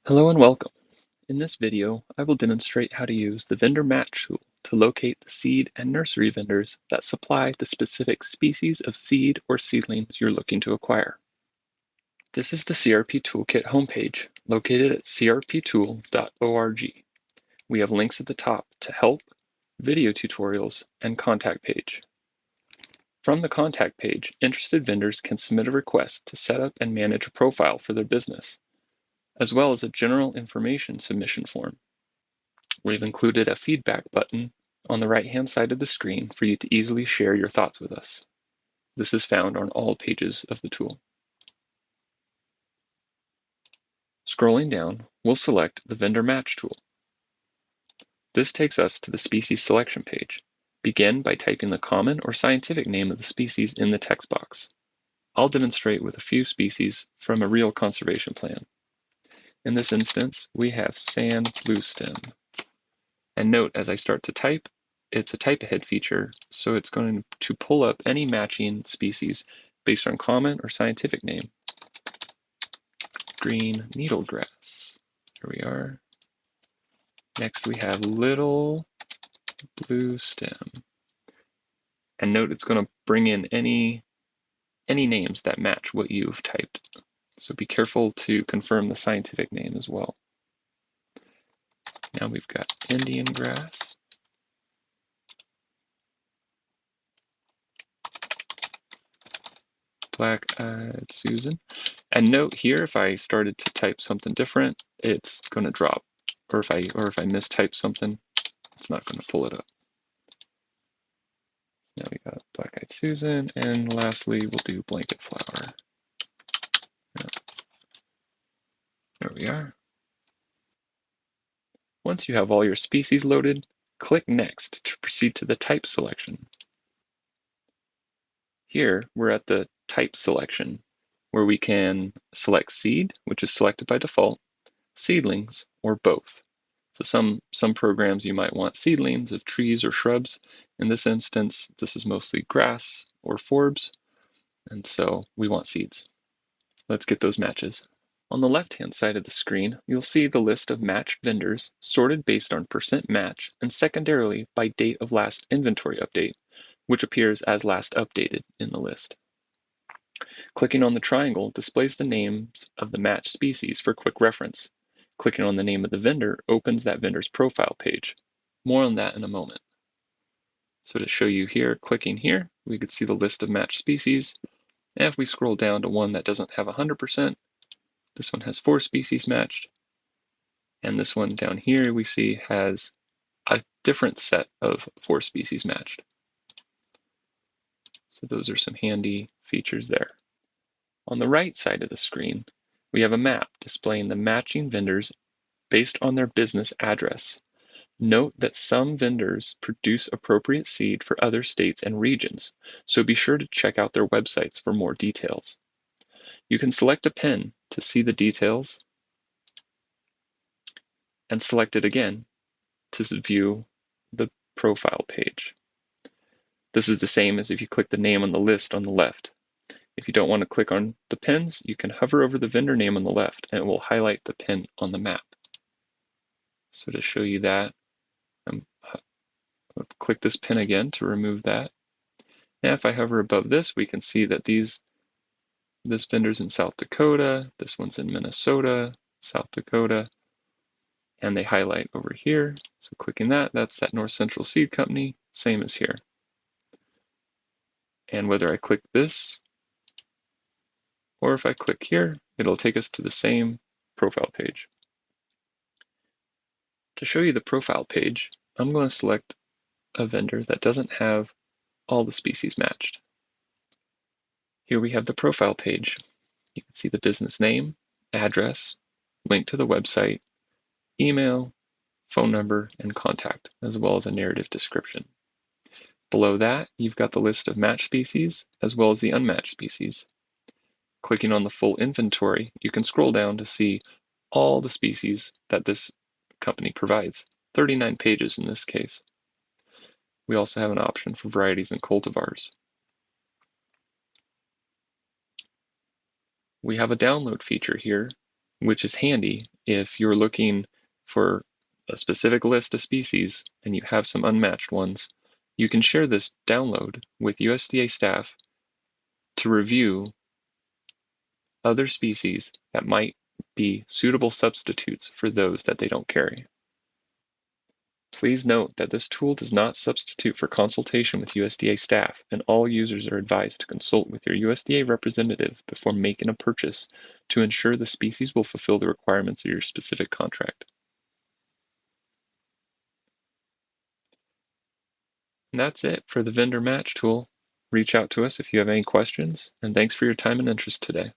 Hello and welcome. In this video, I will demonstrate how to use the vendor match tool to locate the seed and nursery vendors that supply the specific species of seed or seedlings you're looking to acquire. This is the CRP Toolkit homepage located at crptool.org. We have links at the top to help, video tutorials, and contact page. From the contact page, interested vendors can submit a request to set up and manage a profile for their business, as well as a general information submission form. We've included a feedback button on the right-hand side of the screen for you to easily share your thoughts with us. This is found on all pages of the tool. Scrolling down, we'll select the Vendor Match tool. This takes us to the species selection page. Begin by typing the common or scientific name of the species in the text box. I'll demonstrate with a few species from a real conservation plan. In this instance, we have sand bluestem. And note, as I start to type, it's a type ahead feature, so it's going to pull up any matching species based on common or scientific name. Green needlegrass. Here we are. Next we have little blue stem. And note it's going to bring in any names that match what you've typed. So be careful to confirm the scientific name as well. Now we've got Indian grass. Black-eyed Susan. And note here, if I started to type something different, it's going to drop. Or if I mistype something, it's not going to pull it up. Now we got Black-eyed Susan, and lastly, we'll do blanket flower. Yep. There we are. Once you have all your species loaded, click Next to proceed to the type selection. Here, we're at the type selection, where we can select seed, which is selected by default, seedlings, or both. So some programs you might want seedlings of trees or shrubs. In this instance, this is mostly grass or forbs, and so we want seeds. Let's get those matches. On the left-hand side of the screen, you'll see the list of matched vendors sorted based on percent match and secondarily by date of last inventory update, which appears as last updated in the list. Clicking on the triangle displays the names of the matched species for quick reference. Clicking on the name of the vendor opens that vendor's profile page. More on that in a moment. So to show you here, clicking here, we could see the list of matched species. And if we scroll down to one that doesn't have 100%, this one has 4 species matched. And this one down here we see has a different set of 4 species matched. So those are some handy features there. On the right side of the screen, we have a map displaying the matching vendors based on their business address. Note that some vendors produce appropriate seed for other states and regions, so be sure to check out their websites for more details. You can select a pin to see the details and select it again to view the profile page. This is the same as if you click the name on the list on the left. If you don't want to click on the pins, you can hover over the vendor name on the left and it will highlight the pin on the map. So to show you that, I'll click this pin again to remove that. And if I hover above this, we can see that this vendor's in South Dakota, this one's in Minnesota, South Dakota, and they highlight over here. So clicking that, that's that North Central Seed Company, same as here. And whether I click this or if I click here, it'll take us to the same profile page. To show you the profile page, I'm going to select a vendor that doesn't have all the species matched. Here we have the profile page. You can see the business name, address, link to the website, email, phone number, and contact, as well as a narrative description. Below that, you've got the list of matched species, as well as the unmatched species. Clicking on the full inventory, you can scroll down to see all the species that this company provides, 39 pages in this case. We also have an option for varieties and cultivars. We have a download feature here which is handy if you're looking for a specific list of species and you have some unmatched ones. You can share this download with USDA staff to review other species that might be suitable substitutes for those that they don't carry. Please note that this tool does not substitute for consultation with USDA staff, and all users are advised to consult with your USDA representative before making a purchase to ensure the species will fulfill the requirements of your specific contract. And that's it for the vendor match tool. Reach out to us if you have any questions, and thanks for your time and interest today.